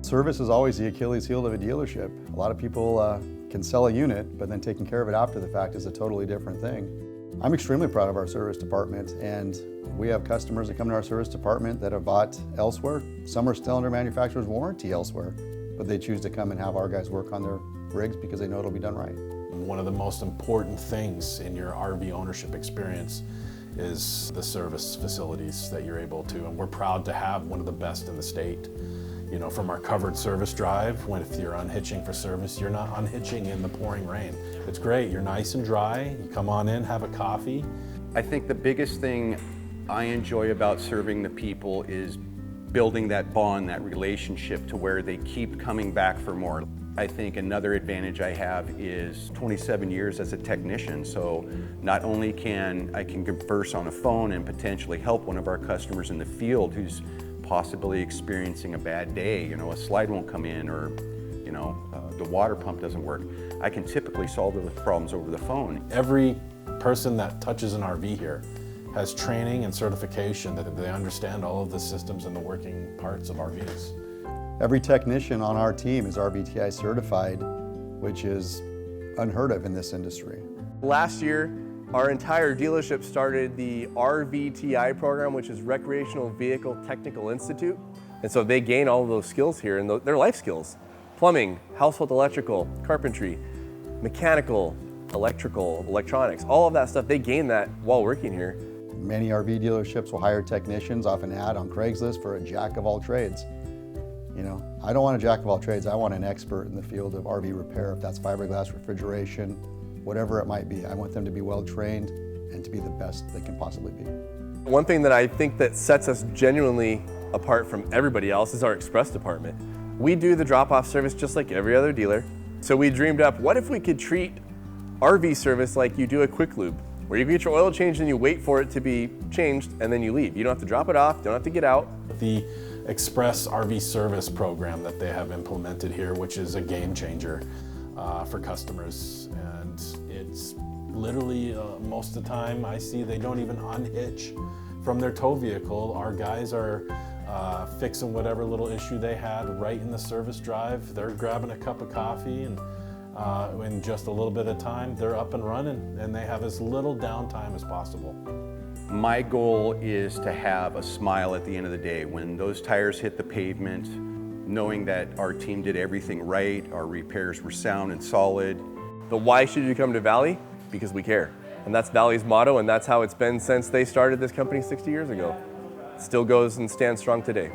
Service is always the Achilles heel of a dealership. A lot of people can sell a unit, but then taking care of it after the fact is a totally different thing. I'm extremely proud of our service department, and we have customers that come to our service department that have bought elsewhere. Some are still under manufacturer's warranty elsewhere, but they choose to come and have our guys work on their rigs because they know it'll be done right. One of the most important things in your RV ownership experience is the service facilities that you're able to, and we're proud to have one of the best in the state. You know, from our covered service drive, when if you're unhitching for service, you're not unhitching in the pouring rain. It's great, you're nice and dry, you come on in, have a coffee. I think the biggest thing I enjoy about serving the people is building that bond, that relationship to where they keep coming back for more. I think another advantage I have is 27 years as a technician, so not only can I converse on a phone and potentially help one of our customers in the field who's possibly experiencing a bad day, you know, a slide won't come in, or you know, the water pump doesn't work. I can typically solve those problems over the phone. Every person that touches an RV here has training and certification that they understand all of the systems and the working parts of RVs. Every technician on our team is RVTI certified, which is unheard of in this industry. Last year, our entire dealership started the RVTI program, which is Recreational Vehicle Technical Institute. And so they gain all of those skills here, and they're life skills. Plumbing, household electrical, carpentry, mechanical, electrical, electronics, all of that stuff, they gain that while working here. Many RV dealerships will hire technicians off an ad on Craigslist for a jack of all trades. You know, I don't want a jack of all trades, I want an expert in the field of RV repair, if that's fiberglass refrigeration, whatever it might be. I want them to be well trained and to be the best they can possibly be. One thing that I think that sets us genuinely apart from everybody else is our express department. We do the drop-off service just like every other dealer. So we dreamed up, what if we could treat RV service like you do a quick lube, where you get your oil changed and you wait for it to be changed and then you leave. You don't have to drop it off, don't have to get out. The Express RV service program that they have implemented here, which is a game changer for customers, and it's literally most of the time I see they don't even unhitch from their tow vehicle. Our guys are fixing whatever little issue they had right in the service drive. They're grabbing a cup of coffee, and in just a little bit of time they're up and running, and they have as little downtime as possible. My goal is to have a smile at the end of the day when those tires hit the pavement, knowing that our team did everything right, our repairs were sound and solid. But why should you come to Valley? Because we care. And that's Valley's motto, and that's how it's been since they started this company 60 years ago. It still goes and stands strong today.